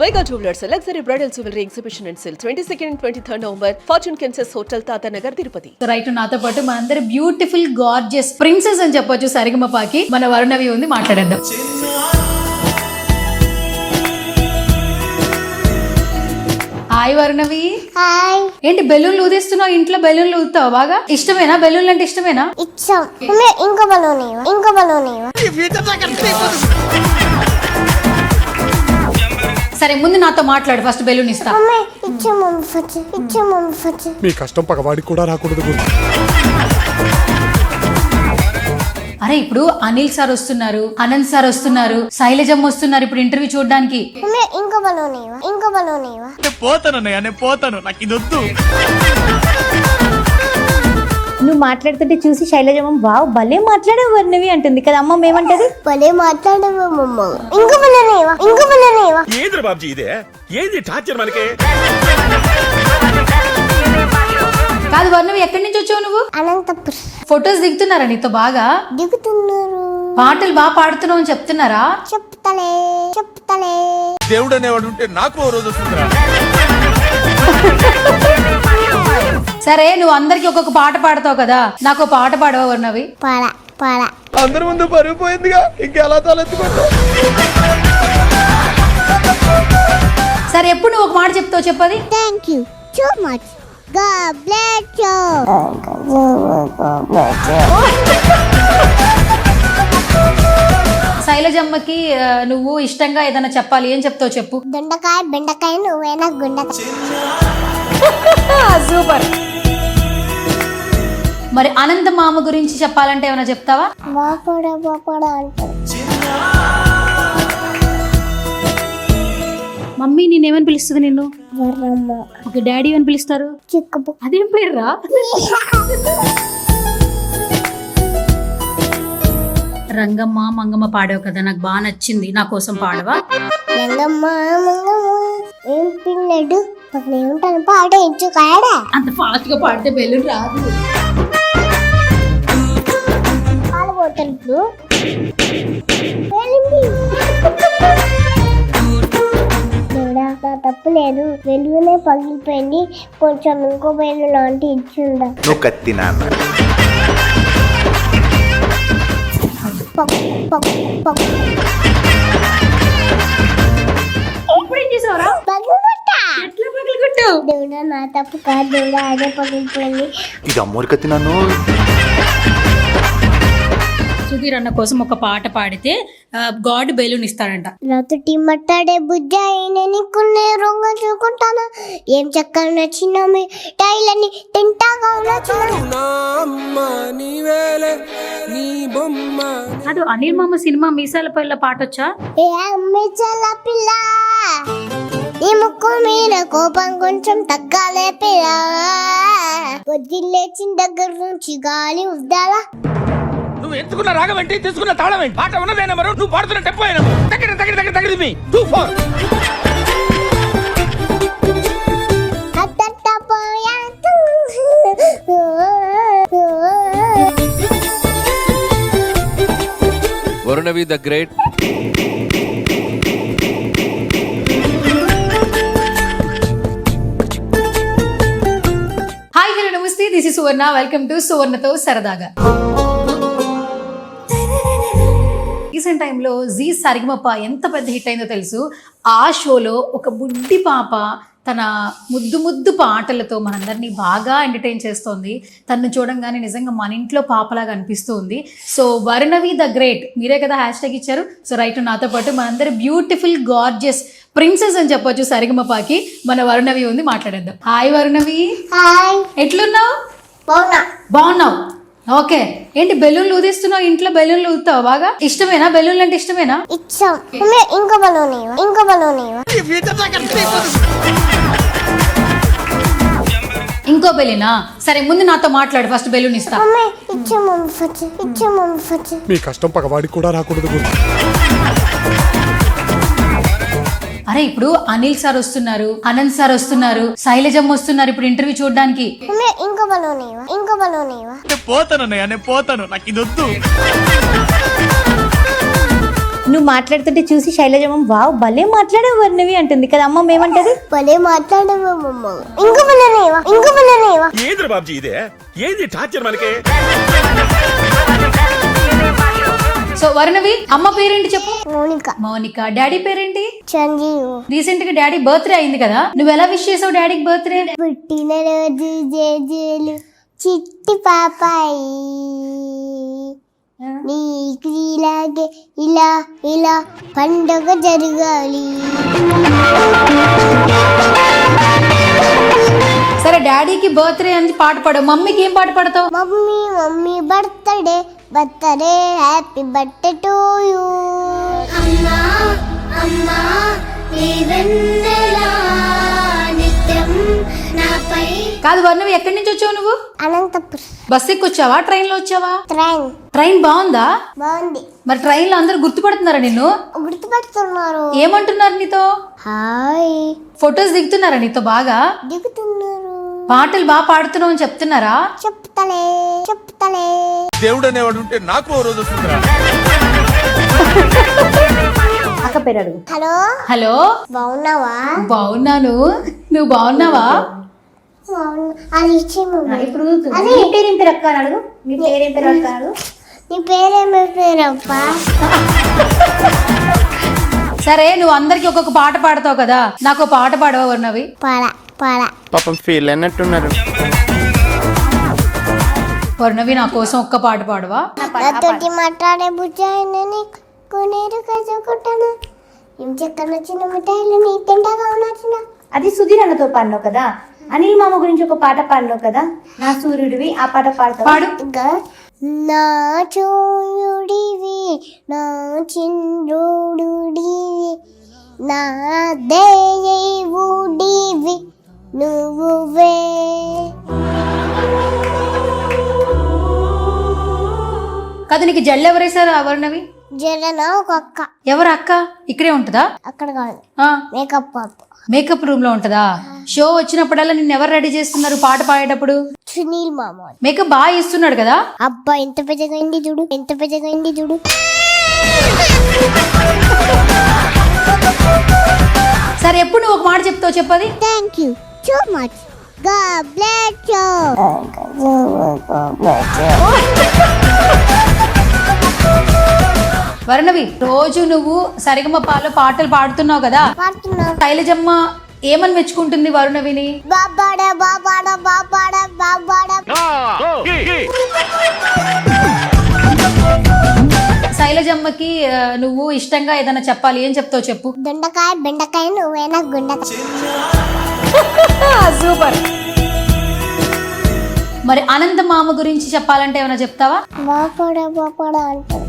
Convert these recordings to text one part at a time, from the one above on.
Vega Jewelers, luxury bridal jewelry exhibition and sale 22nd and 23rd November, Fortune Kansas Hotel, Tata Nagar, Tirupati. Right నాతో పాటు మనందరి beautiful gorgeous princess అని చెప్పొచ్చు సరిగమపాకి మన వరుణవి ఉంది, మాట్లాడేద్దాం. హాయ్ వరుణవి. హాయ్. ఏంటి బెలూన్లు ఊదిస్తున్నావు? ఇంట్లో బెలూన్లు ఊదుతావు బాగా? ఇష్టమేనా బెలూన్లు అంటే? ఇష్టమేనా? ఇచ్చాం. ఇంకో బలూన్ సరే ముందు నాతో మాట్లాడు, ఫస్ట్ బెలూన్ ఇస్తా. మీ కష్టం పగవాడికి కూడా రాకూడదు. అరే ఇప్పుడు అనిల్ సార్ వస్తున్నారు, అనంత్ సార్ వస్తున్నారు, శైలజమ్మ వస్తున్నారు ఇప్పుడు ఇంటర్వ్యూ చూడడానికి. ఇంకో బలూన్ పోతాను నాకు ఇది వద్దు. నువ్వు మాట్లాడుతుంటే చూసి శైలజమ్మ వావ్ భలే మాట్లాడావు వర్ణవి అంటుంది కదా. అమ్మ ఏమంటది? భలే మాట్లాడేవమ్మ. ఇంకో బలూన్ ఏంద్ర బాబ్జీ ఇదే? ఏంది టార్చర్ మనకి? కాదు వర్ణవి, ఎక్కడి నుంచి వచ్చావు నువ్వు? అనంతపురం. ఫొటోస్ దిగుతున్నారా నీతో? బాగా దిగుతున్నారు. పాటలు బాగా పాడుతున్నావు అని చెప్తున్నారా? చెప్తలే దేవుడు అనేవాడు ఉంటే నాకు ఓ రోజు వస్తుందిరా. సరే నువ్వు అందరికి ఒక్కొక్క పాట పాడతావు కదా, నాకు పాట పాడవా వర్ణవి? పాడ అందరి ముందు పరుగు పోయిందిగా, ఇంకెలా తలెత్తుకుంటా? సరే ఎప్పుడు నువ్వు ఒక మాట చెప్తావు చెప్పది? Thank you so much. God bless you. శైలజమ్మకి నువ్వు ఇష్టంగా ఏదైనా చెప్పాలి, ఏం చెప్తావు చెప్పు? దొండకాయ బెండకాయ నువ్వేనా గుండకాయ. సూపర్. మరి అనంత మామ గురించి చెప్పాలంటే ఏమైనా చెప్తావా? బాపడా అంటారు. మమ్మీ నేనేమని పిలుస్తుంది నిన్ను? వర్రమ్మ. ఓకే, డాడీ అని పిలుస్తారు? చిక్కపు. అదేం పేర్రా? రంగమ్మ మంగమ్మ పాడావు కదా, నాకు బాగా నచ్చింది, నా కోసం పాడవా? రంగమ్మ ఏం పిల్లడు పక్కన ఏముంటాను పాడేయించు కాడా. అంత ఫాస్ట్ గా పాడితే బెలూన్ రాదు. పాలు పోతాను. తప్పు లేదు, వెలుగునే పగిలిపోయింది, కొంచెం ఇంకో బయలు లాంటి ఇచ్చిందా. నువ్వు కత్తి నాన్న. దేవుడా నా తప్పు కాదు దేవుడా, అదే పగిలిపోయింది. ఇది అమ్మోరు కత్తి నన్ను. సుధీర్ అన్న కోసం ఒక పాట పాడితే గాడ్ బెలూన్ ఇస్తాడంట. రాత్రి మట్టాడే బుజ్జాయి నీకున్నే రొంగ చూకుంటానా, ఏం చక్కగా నచ్చిన టైలని తింటాగా కాదు అనిల్ మామ సినిమా మీసాల పైల పాట వచ్చా? ఏ అమ్మిచల పిల్ల, ఈ ముక్కు మీద కోపం కొంచెం తగ్గాలే పిల్ల, పొద్దున్న లేచిన దగ్గర నుంచి గాలి ఉద్దాలా. నువ్వు ఎంచుకున్న రాగం ఏంటి, తీసుకున్న తాళం ఏంటి? పాట ఉన్నదే నెంబరు, నువ్వు పాడుతున్న టెంపో అయినా దగ్గర మీ 2-4. Varunavi the great. Hi hello నమస్తే, this is Suvarna, welcome to సువర్ణతో సరదాగా. రీసెంట్ టైంలో జీ సరిగమప ఎంత పెద్ద హిట్ అయిందో తెలుసు. ఆ షోలో ఒక బుడ్డి పాప తన ముద్దు పాటలతో మనందరినీ బాగా ఎంటర్టైన్ చేస్తోంది. తను చూడంగానే నిజంగా మన ఇంట్లో పాపలాగా అనిపిస్తుంది. సో వరుణవి ద గ్రేట్, మీరే కదా హ్యాష్ ట్యాగ్ ఇచ్చారు. సో రైట్ నాతో పాటు మనందరి బ్యూటిఫుల్ గార్జియస్ ప్రిన్సెస్ అని చెప్పొచ్చు సరిగమపాకి మన వరుణవి ఉంది, మాట్లాడేద్దాం. హాయ్ వరుణవి. హాయ్. ఎట్లున్నావు? బాగున్నావు. ఓకే, ఏంటి బెలూన్లు ఊదిస్తున్నావు? ఇంట్లో బెలూన్లు ఊదుతావు బాగా? ఇష్టమేనా బెలూన్లు అంటే? ఇష్టమేనా? ఇచ్చాం. ఇంకో బలూన్ ఇంకో బెలూనా? సరే ముందు నాతో మాట్లాడు, ఫస్ట్ బెలూన్ ఇస్తా. మీ కష్టం పగవాడికి కూడా రాకూడదు. అరే ఇప్పుడు అనిల్ సార్ వస్తున్నారు, అనంత్ సార్ వస్తున్నారు, శైలజమ్మ వస్తున్నారు ఇప్పుడు ఇంటర్వ్యూ చూడడానికి. ఇంకో బలూన్ పోతాను నాకు ఇది వద్దు. నువ్వు మాట్లాడుతుంటే చూసి శైలజమ్మ వావ్ భలే మాట్లాడావు వర్ణవి అంటుంది కదా అమ్మ ఏమంటది భలే మాట్లాడమమ్మ. ఇంకో పిల్లనేవా, ఇంకో పిల్లనేవా. ఏంద్ర బాబ్జీ ఇదే ఏంది టార్చర్ మనకి. సో వర్ణవి అమ్మ పేరేంటి చెప్పు. మౌనిక. మౌనిక. డాడీ పేరేంటి? సంజీవ్. రీసెంట్ గా డాడీ బర్త్డే అయింది కదా, నువ్వు ఎలా విష్ చేసావు డాడీకి బర్త్డే? పుట్టినరోజు జేజేలు చిట్టి పాపాయి, నీకు ఇలాగే ఇలా ఇలా పండుగ జరగాలి. సరే డాడీకి బర్త్డే అని పాట పాడు, మమ్మీకి ఏం పాట పాడతావు? Mummy mummy birthday birthday happy birthday to you. అమ్మా అమ్మా నిత్యం నాపై. కాదు వర్ణవి, ఎక్కడి నుంచి వచ్చావు నువ్వు? అనంతపురం. బస్ ఎక్కి వచ్చావా, ట్రైన్ లో వచ్చావా? ట్రైన్. ట్రైన్ బాగుందా? బాగుంది. మరి ట్రైన్ లో అందరు గుర్తుపడుతున్నారా నిన్ను? గుర్తుపడుతున్నారు. ఏమంటున్నారు నీతో? హాయ్. ఫొటోస్ దిగుతున్నారా నీతో? బాగా దిగుతున్నారు. పాటలు బాగా పాడుతున్నావు అని చెప్తున్నారా? చెప్తలే చెప్తలే. దేవుడు అనేవాడు ఉంటే నాకు ఓ రోజు వస్తుందిరా. అక్క పేరు అడుగు. హలో హలో, బాగున్నావా? బాగున్నాను, నువ్వు బాగున్నావా? అది ఇచ్చేమో. ఇప్పుడు నీ పేరేం పేరు అక్క అని అడుగు. నీ పేరేం పేరు అక్క అడుగు. నీ పేరేమో పేరప్పా. సరే నువ్వు అందరికి ఒక్కొక్క పాట పాడతావు కదా, నాకు ఒక పాట పాడవా వర్ణవి? పాడ పాడ. పాపం ఫీల్ అన్నట్టున్నారు. వర్ణవి నా కోసం ఒక్క పాట పాడవా? నాతోటి మాట్లాడే బుజ్జాయినని కొనేరు కసుకుంటాను. ఏం చెక్కన చిన్న మిఠాయిలు నీ తింటగా నచ్చిన. అది సుధీర్ అన్నతో పాడినావు కదా, అనిల్ మామ గురించి ఒక పాట పాడినావు కదా, నా సూర్యుడివి, ఆ పాట పాడతావు. పాడు. ఇంకా నా చూయుడివి నా చింద్రుడివి నా దేవుడివి నువ్వే. కాదు నీకు జల్లు ఎవరేసారు వర్ణవి? జరన ఒక అక్క. ఎవరు అక్క? ఇక్కడే ఉంటుందా? అక్కడ కాదు, ఆ, మేకప్ పాప. మేకప్ రూమ్ లో ఉంటుందా? షో వచ్చినప్పుడల్లా నిన్ను ఎవరు రెడీ చేస్తున్నారు పాట పాడేటప్పుడు? సునీల్ మామ. మేకప్ బాగా ఇస్తున్నాడు కదా. అబ్బా ఎంత పెద్దగా అయింది చూడు, ఎంత పెద్దగా అయింది చూడు. సరే ఎప్పుడు నువ్వు ఒక మాట చెప్తావు చెప్పది? Thank you so much. God bless you. Varnavi, రోజు నువ్వు సరిగమపాలో పాటలు పాడుతున్నావు కదా, పాడుతున్నా. శైలజమ్మ ఏమని మెచ్చుకుంటుంది వరుణవిని? బాబాడ బాబాడ బాబాడ బాబాడ. శైలజమ్మకి నువ్వు ఇష్టంగా ఏదైనా చెప్పాలి, ఏం చెప్తావు చెప్పు? దొండకాయ బెండకాయ నువ్వేనా గుండకాయ. సూపర్. మరి అనంత మామ గురించి చెప్పాలంటే ఏమైనా చెప్తావా? బాపాడ బాపాడ అంటారు.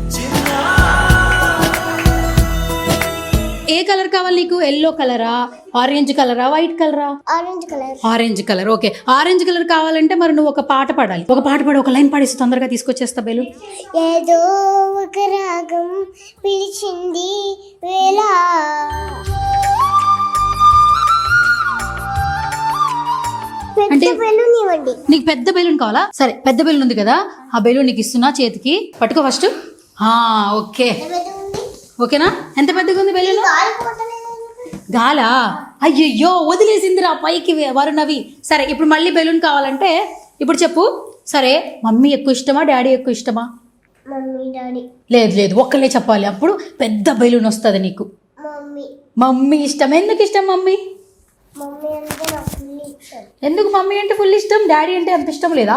ఏ కలర్ కావాలి నీకు? ఎల్లో కలరా, ఆరెంజ్ కలరా, వైట్ కలరా? Orange colour. Orange colour. Okay, orange colour కావాలంటే మరి నువ్వు ఒక పాట పాడాలి. ఒక పాట పాడు, ఒక లైన్ పాడేసి తొందరగా తీసుకొచ్చేస్తా బెలు. ఏదో ఒక రాగం పిలిచింది వేళ, పెద్ద బెలూన్ ఇవ్వండి. నీకు పెద్ద బెలూన్ కావాలా? సరే పెద్ద బెలూన్ ఉంది కదా, ఆ బెలూన్ నీకు ఇస్తున్నా, చేతికి పట్టుకో ఫస్ట్. ఓకే, ఓకేనా? ఎంత పెద్దగా ఉంది బెలూన్? గాలా? అయ్యయ్యో వదిలేసిందిరా పైకి వరుణవి. సరే ఇప్పుడు మళ్ళీ బెలూన్ కావాలంటే ఇప్పుడు చెప్పు. సరే మమ్మీ ఎక్కువ ఇష్టమా, డాడీ ఎక్కువ ఇష్టమా? Mummy daddy. లేదు లేదు, ఒక్కలే చెప్పాలి, అప్పుడు పెద్ద బెలూన్ వస్తుంది నీకు. మమ్మీ. మమ్మీ ఇష్టం. ఎందుకు ఇష్టం మమ్మీ? మమ్మీ అంటే నాకు ఫుల్ ఇష్టం. ఎందుకు మమ్మీ అంటే ఫుల్ ఇష్టం, డాడీ అంటే అంత ఇష్టం లేదా?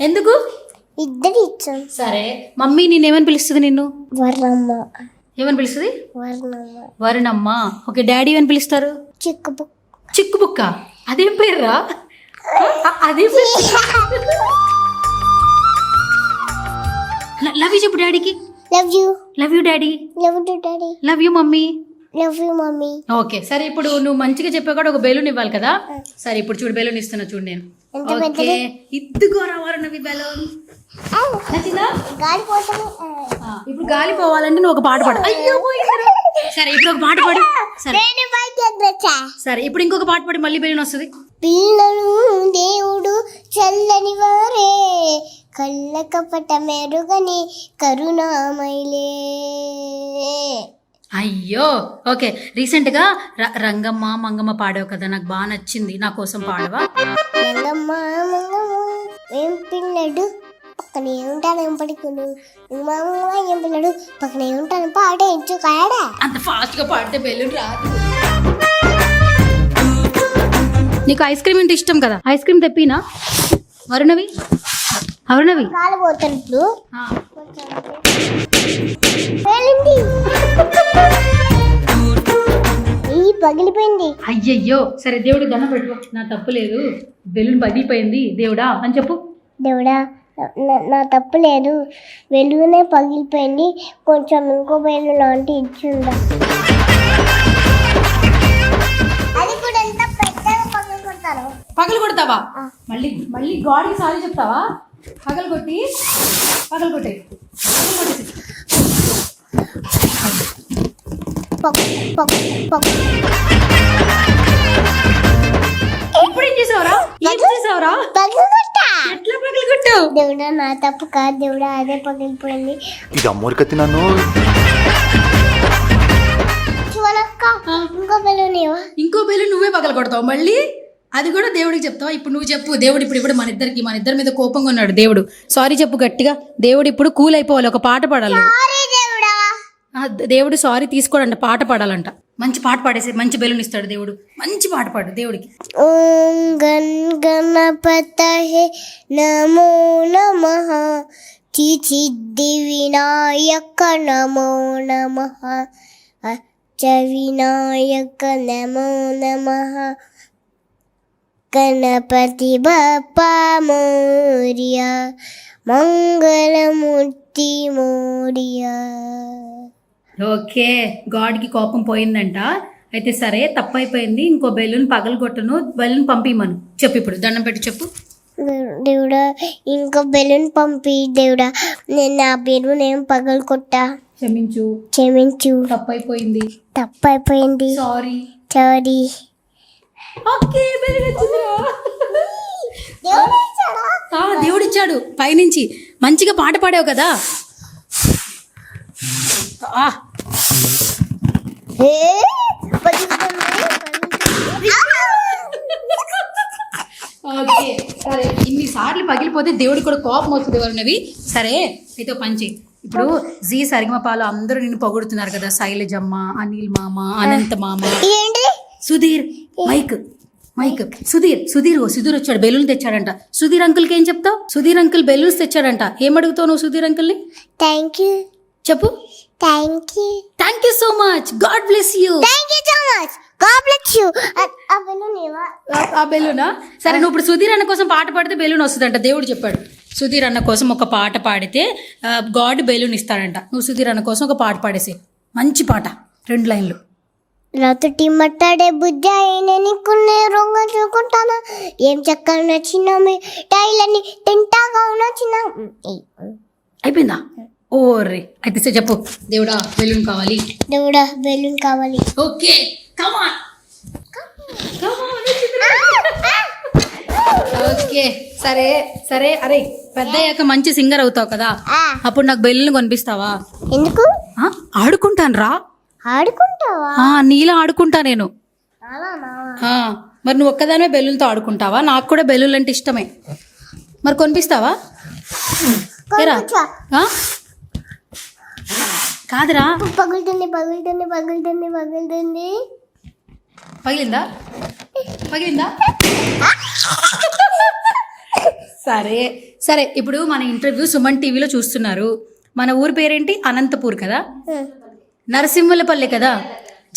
ఎందుకు? ఇద్దరు ఇష్టం. సరే మమ్మీ నేనేమని పిలుస్తుంది నిన్ను? వర్ణమ్మ. ఏమని పిలుస్తుంది? వర్ణమ్మ. వరుణమ్మ. ఓకే, డాడీ ఏమని పిలుస్తారు? చిక్కు చిక్కు బుక్క. అదేం పేర్రా? అదే లవ్ యూ చెప్పు డాడీకి. Love you. Love you daddy. Love you daddy. Love you mummy. Love you mummy. Okay సరే, ఇప్పుడు నువ్వు మంచిగా చెప్పా కూడా ఒక బెలూన్ ఇవ్వాలి కదా. సరే ఇప్పుడు చూడు, బెలూన్ ఇస్తున్నా చూడు నేను. ఎంత ఓకే, పెద్దది? ఇద్దుకోరా వరుణవి బెలూన్. నచ్చిందా? గాలి పోతుంది. ఇప్పుడు గాలి పోవాలంటే నువ్వు ఒక పాట పాడు. అయ్యో పోయిందిరా. సరే ఇప్పుడు ఒక పాట పాడు. సరే సరే ఇప్పుడు ఇంకొక పాట పాడి మళ్ళీ బెలూన్ వస్తుంది. పిల్లలు దేవుడు చల్లని వారే కళ్ళ కపట మెరుగని కరుణామైలే. అయ్యో ఓకే. రీసెంట్గా రంగమ్మ మంగమ్మ పాడావు కదా, నాకు బాగా నచ్చింది. నా కోసం పాడవా? రంగమ్మ ఏం పిల్లడు పక్కనే ఉంటాను ఏం పడుకును, ఏం పిల్లడు పక్కనే ఉంటాను పాడేంచు కాడా. అంత ఫాస్ట్గా పాడితే బెలూన్ రాదు. నీకు ఐస్ క్రీమ్ అంటే ఇష్టం కదా, ఐస్ క్రీమ్ తెప్పినా? వరుణవి కాలు పోతున్నట్లు పగిలిపోయింది. అయ్యయ్యో సరే దేవుడు దండం పెట్టు, నా తప్పు లేదు, బెలూన్ పగిలిపోయింది దేవుడా అని చెప్పు. దేవుడా నా తప్పు లేదు, వెలుగునే పగిలిపోయింది, కొంచెం ఇంకో బెలూన్ లాంటి ఇచ్చిందా. అది కూడా ఎంత పెద్దగా పగలు కొడతాను. పగలు కొడతావా? మళ్ళీ మళ్ళీ గాడికి సారీ చెప్తావా? పగలు కొట్టి పగలు కొట్టే ఇప్పుడు ఏం చేసావురా? ఎట్లా పగలు కొట్టావు? దేవుడా నా తప్పు కాదు దేవుడా, అదే పగిలిపోయింది. ఇది అమ్మోరికత్తి నన్ను. చూడక్క ఇంకో బెలూన్ ఇవ్వ. ఇంకో బెలూన్ నువ్వే పగలు కొడతావు మళ్ళీ, అది కూడా దేవుడికి చెప్తావా? ఇప్పుడు నువ్వు చెప్పు. దేవుడు ఇప్పుడు మన ఇద్దరి మీద కోపంగా ఉన్నాడు. దేవుడు సారీ చెప్పు గట్టిగా. దేవుడు ఇప్పుడు కూల్ అయిపోవాలి, ఒక పాట పాడాలి. దేవుడు సారీ తీసుకోడంట, పాట పాడాలంట. మంచి పాట పాడేసి మంచి బెలూన్ ఇస్తాడు దేవుడు. మంచి పాట పాడు దేవుడికి. ఓం గన్ గణపతయే నమో నమః, సిద్ధి వినాయక నమో నమః, అష్ట వినాయక నమో నమః, గణపతి బప్పా మోరియా, మంగళమూర్తి మోరియా. ఓకే, గాడ్కి కోపం పోయిందంట. అయితే సరే తప్పైపోయింది, ఇంకో బెలూన్ పగలు కొట్టను, బెలూన్ పంపిమను చెప్పు. ఇప్పుడు దండం పెట్టి చెప్పు. దేవుడా ఇంకో బెలూన్ పంపి దేవుడా, నేను నా బెలూన్ ఏం పగలు కొట్టా, క్షమించు, తప్పైపోయింది. సారీ. ఓకే దేవుడు ఇచ్చాడు పైనుంచి. మంచిగా పాట పాడావు కదా. ఓకే సరే, ఇన్నిసార్లు పగిలిపోతే దేవుడికి కూడా కోపం వస్తుంది వరుణవి. సరే అయితే పంచి. ఇప్పుడు జీ సరిగమపాలు అందరూ నిన్ను పొగుడుతున్నారు కదా, శైలజమ్మ, అనిల్ మామ, అనంత మామ, సుధీర్, మైక్ సుధీర్ వచ్చాడు, బెలూన్ తెచ్చాడంట. సుధీర్ అంకుల్కి ఏం చెప్తావు? సుధీర్ అంకుల్ బెలూన్స్ తెచ్చాడంట. ఏం అడుగుతావు నువ్వు సుధీర్ అంకుల్ని? థ్యాంక్ యూ చెప్పు. Thank you so much, god bless you. ఆ బెలూనా? సరే నువ్వు ఇప్పుడు సుధీర్ అన్న కోసం పాట పాడితే బెలూన్ వస్తుందంట. దేవుడు చెప్పాడు సుధీర్ అన్న కోసం ఒక పాట పాడితే గాడ్ బెలూన్ ఇస్తాడంట. నువ్వు సుధీర్ అన్న కోసం ఒక పాట పాడేసి, మంచి పాట, 2 లైన్లు. రాత్రి మట్టాడే బుజ్జ నీకున్నే రొంగ చూకుంటానా, ఏం చక్కగా నచ్చిన టైలని తింటాగా నచ్చిన. అయిపోయిందా? ఓర్రే అయితే చెప్పు. దేవుడా బెలూన్ కావాలి. Okay come on. ఓకే సరే అరే పెద్ద అయ్యాక మంచి సింగర్ అవుతావు కదా, అప్పుడు నాకు బెలూన్ కొనిపిస్తావా? ఎందుకు? ఆడుకుంటాను రా. ఆడుకుంటావా? నీలా ఆడుకుంటా నేను. మరి నువ్వు ఒక్కదానే బెలూన్తో ఆడుకుంటావా? నాకు కూడా బెలూన్ అంటే ఇష్టమే. మరి కొనిపిస్తావా? కాదురా. పగులుతుంది. పగిలిందా? సరే ఇప్పుడు మన ఇంటర్వ్యూ సుమన్ టీవీలో చూస్తున్నారు. మన ఊరు పేరేంటి? అనంతపూర్ కదా, నరసింహులపల్లి కదా,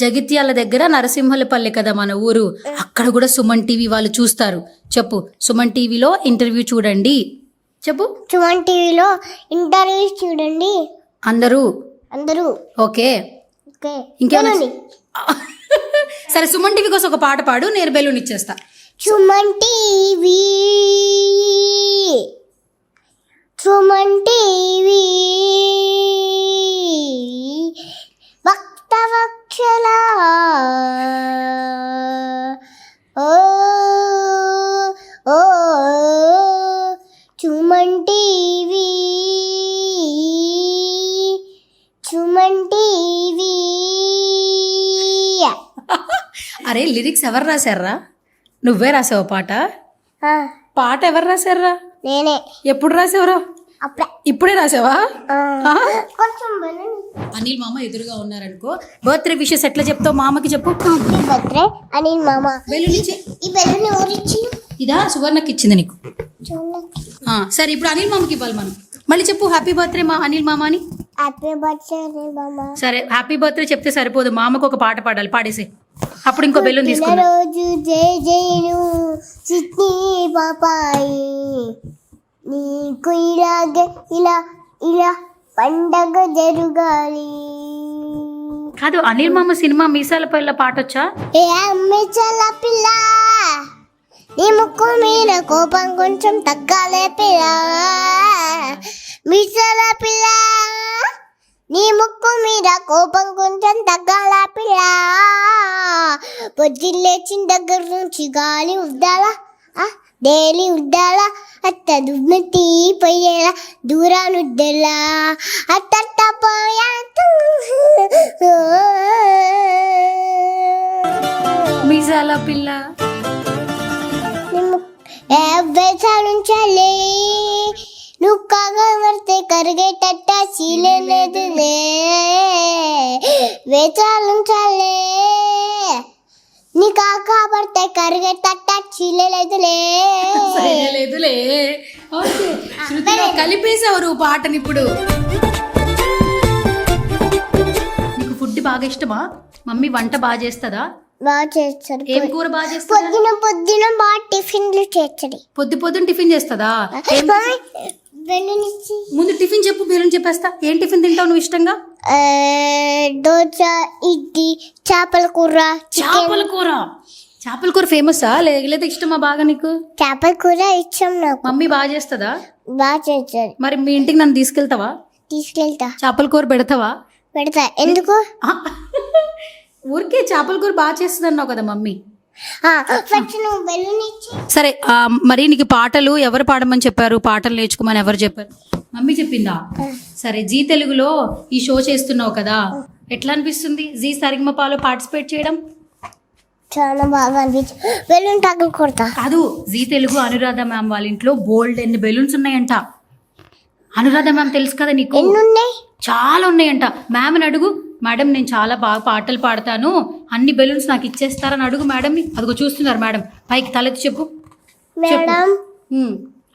జగిత్యాల దగ్గర నరసింహులపల్లి కదా మన ఊరు. అక్కడ కూడా సుమన్ టీవీ వాళ్ళు చూస్తారు. చెప్పు, సుమన్ టీవీలో ఇంటర్వ్యూ చూడండి. చెప్పు. సుమన్ టీవీలో ఇంటర్వ్యూ చూడండి అందరూ. ఓకే ఇంకేమన్నా? సరే సుమన్ టీవీ కోసం ఒక పాట పాడు, నేను బెలూన్ ఇచ్చేస్తా. సుమన్ టీవీ భక్తవక్షల సుమన్ టీవీ అరే లిరిక్స్ ఎవరు రాశారా? నువ్వే రాసావు పాట? ఆ, పాట ఎవరు రాశారా? నేనే. ఎప్పుడు రాసావురా? అప్పుడే. ఇప్పుడే రాసావా? ఆ, కొంచెం బెలూన్. అనిల్ మామ ఎదురుగా ఉన్నారనుకో, బర్త్డే విషెస్ ఎట్లా చెప్తావు మామకి చెప్పు. ఈ బర్త్డే అనిల్ మామ. బెలూన్ ఇచ్చి. ఈ బెలూన్ ఎవరు ఇచ్చిండు? ఇదా సువర్ణకి ఇచ్చింది నీకు. చూడండి. సరే ఇప్పుడు అనిల్ మామకి ఇవ్వాలి మనం. మళ్ళీ చెప్పు హ్యాపీ బర్త్డే మా అనిల్ మామ అని. హ్యాపీ బర్త్డే అనిల్ మామ. సరే హ్యాపీ బర్త్డే చెప్తే సరిపోదు, మామకు ఒక పాట పాడాలి, పాడేసి అప్పుడు ఇంకో బెలూన్ తీసుకున్నా. రోజు జై జైను చిట్టి పాపాయి, నీకు ఇలాగే ఇలా ఇలా పండగ జరుగాలి. కాదు అనిల్ మామ సినిమా మీసాల పైల పాట వచ్చా? ఏ అమ్మిచల పిల్ల, నీ ముక్కు మీద కోపం కొంచెం తగ్గాలే పిల్ల. మిసల పిల్ల, నీ ముక్కు మీద కోపం కొంచెం తగ్గాల పిల్ల. పొద్దున్న లేచిన దగ్గర నుంచి గాలి ఉద్దాలా, డైలీ ఉద్దాలా, అట్ట దుమ్మెత్తి పోయేలా దూరానుద్దెలా అట్ట పోయా. మీసాల పిల్ల వేసాలుంచాలే, నువ్వు కాగా మరితే కరిగేటట్ట చీలేదులే. వేసాలుంచాలే, నీ కాకా పడితే కరిగేటట్ట చీలేదులే. లేదులే. ఓకే శృతిలో కలిపేసావు నువ్వు పాటని. ఇప్పుడు నీకు ఫుడ్ బాగా ఇష్టమా? మమ్మీ వంట బాగా చేస్తుందా? బాగా చేస్తారు. ఏం కూర బాగా చేస్తుందా? పొద్దున బాగా టిఫిన్లు చేస్తుంది. పొద్దున టిఫిన్ చేస్తుందా? ముందు టిఫిన్ చెప్పు, బేరని చెప్పేస్తా. ఏం టిఫిన్ తింటావు నువ్వు ఇష్టంగా? దోశ, ఇడ్లీ, చేపల కూర. చేపల కూర. చేపల కూర ఫేమసా లేదా ఇష్టమా బాగా నీకు? చేపల కూర ఇష్టం నాకు. మమ్మీ బాగా చేస్తుందా? బాగా చేస్తారు. మరి మీ ఇంటికి నన్ను తీసుకెళ్తావా? తీసుకెళ్తా. చేపల కూర పెడతావా? పెడతా. ఎందుకు? ఊరికే చేపల కూర బాగా చేస్తుంది అన్నావు కదా మమ్మీ. ఫస్ట్ నువ్వు బెలూన్ ఇచ్చి. సరే మరి నీకు పాటలు ఎవరు పాడమని చెప్పారు? పాటలు నేర్చుకోమని ఎవరు చెప్పారు? మమ్మీ చెప్పిందా? సరే జీ తెలుగులో ఈ షో చేస్తున్నావు కదా, ఎట్లా అనిపిస్తుంది జీ సరిగమపాలో పార్టిసిపేట్ చేయడం? చాలా బాగా అనిపించింది. బెలూన్ టక్కులు కొడతా. కాదు, జీ తెలుగు అనురాధ మ్యామ్ వాళ్ళ ఇంట్లో బోల్డ్ ఎన్ని బెలూన్స్ ఉన్నాయంట. అనురాధ మ్యామ్ తెలుసు కదా నీకు? ఎన్ని ఉన్నాయి? చాలా ఉన్నాయంట. మ్యామ్ని అడుగు, మేడం నేను చాలా బాగా పాటలు పాడతాను, అన్ని బెలూన్స్ నాకు ఇచ్చేస్తారని అడుగు మేడంని. అదిగో చూస్తున్నారు మేడం, పైకి తలెత్తి చెప్పు. Madam,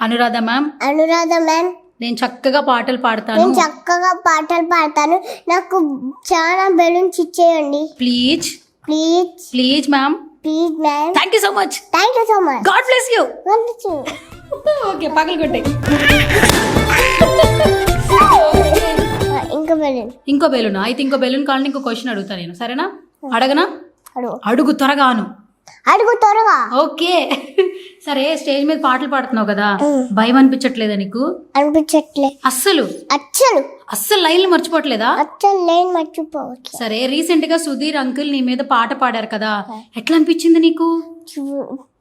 Anuradha ma'am, Anuradha ma'am, నేను చక్కగా పాటలు పాడతాను. నేను చక్కగా పాటలు పాడతాను, నాకు చాలా బెలూన్స్ ఇచ్చేయండి please please please ma'am, please ma'am. Thank you so much. Thank you so much. God bless you. Okay పగలు కొట్టే. ఇంకా బెలూన్. ఇంకో బెలూన్ అయితే ఇంకో బెలూన్ కావాలని ఇంకో క్వశ్చన్ అడుగుతా నేను, సరేనా? అడగనా? అడుగు. అడుగు త్వరగాను. అడుగు త్వరగా. ఓకే సరే, స్టేజ్ మీద పాటలు పాడుతున్నావు కదా, భయం అనిపించట్లేదా నీకు? అనిపించట్లే అస్సలు అచ్చలు అస్సలు లైన్లు మర్చిపోవట్లేదా? అచ్చలు లేని మర్చిపోవచ్చు. సరే రీసెంట్ గా సుధీర్ అంకుల్ నీ మీద పాట పాడారు కదా, ఎట్లా అనిపించింది నీకు?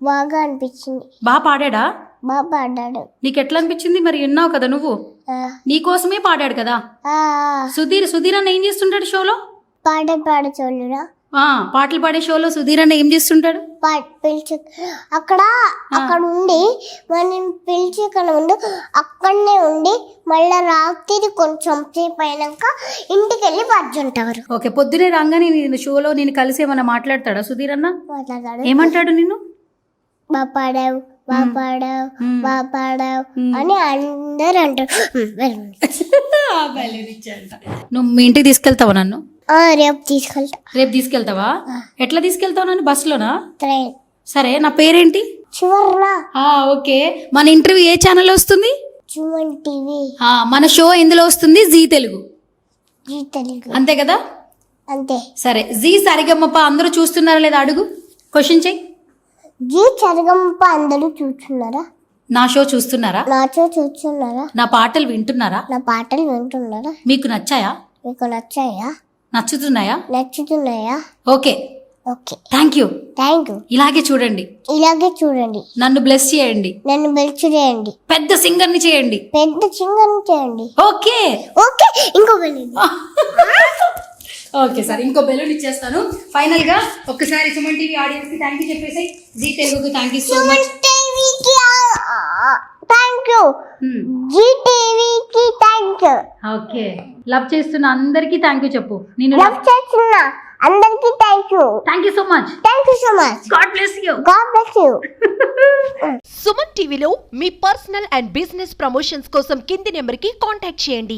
బాగా అనిపించింది. బాగా పాడాడా? బాగా పాడాడు. నీకు ఎట్లా అనిపించింది? మరి విన్నావు కదా నువ్వు, నీకోసమే పాడాడు కదా సుధీర్ అన్న. ఏం చేస్తుంటాడు షోలో? పాట చూడరా, పాటలు పాడే షోలో సుధీర్ అన్న ఏం చేస్తుంటాడు? పిలిచి అక్కడ ఉండి మనం పిలిచి ఇక్కడ ఉండి అక్కడనే ఉండి మళ్ళీ రాత్రి కొంచెం సేపు అయినాక ఇంటికి వెళ్ళి పర్జుంటారు. ఓకే, పొద్దునే రాగానే నేను షోలో నేను కలిసి ఏమన్నా మాట్లాడతాడా సుధీర్ అన్న? మాట్లాడాడు. ఏమంటాడు నిన్ను? బాగా పాడావు అని అందరు అంటారు. నువ్వు మీ ఇంటికి తీసుకెళ్తావా నన్ను? రేపు తీసుకెళ్తా. రేపు తీసుకెళ్తావా? ఎట్లా తీసుకెళ్తావు నన్ను? బస్సులోనా? ట్రైన్. సరే, నా పేరేంటి? చివర్ణ. ఓకే, మన ఇంటర్వ్యూ ఏ ఛానల్ వస్తుంది? సుమన్ టీవీ. మన షో ఎందులో వస్తుంది? జీ తెలుగు. జీ తెలుగు. అంతే కదా? అంతే. సరే, జీ సరిగమప అందరూ చూస్తున్నారా లేదా అడుగు, క్వశ్చన్ చెయ్యి. జీ సరిగమప అందరూ చూస్తున్నారా? నా షో చూస్తున్నారా? నా షో చూస్తున్నారా? నా పాటలు వింటున్నారా? నా పాటలు వింటున్నారా? మీకు నచ్చాయా? మీకు నచ్చాయా? నచ్చుతున్నాయా? నచ్చుతున్నాయా? Okay okay, thank you. Thank you. ఇలాగే చూడండి, ఇలాగే చూడండి. నన్ను బ్లెస్ చేయండి, నన్ను బెల్చ్ చేయండి, పెద్ద సింగర్ని చేయండి, పెద్ద చింగని చేయండి. ఓకే ఓకే, ఇంకో వెళ్ళండి. ఓకే సార్, ఇంకో బెలూన్ ఇచ్చేస్తాను. ఫైనల్ గా ఒక్కసారి సుమన్ టీవీ ఆడియన్స్ కి థ్యాంక్ యూ చెప్పేసి, జీ తెలుగుకి థ్యాంక్ యూ సో మచ్. టీవీకి థ్యాంక్ యూ, జీ టీవీకి థ్యాంక్ యూ. ఓకే, లవ్ చేస్తున్న అందరికీ థ్యాంక్ యూ చెప్పు. నేను లవ్ చేస్తున్నా అందరికీ thank you. Thank you so much. Thank you so much. God bless you. God bless you. Suman టీవీలో మీ పర్సనల్ అండ్ బిజినెస్ ప్రమోషన్స్ కోసం కింది నెంబర్కి కాంటాక్ట్ చేయండి.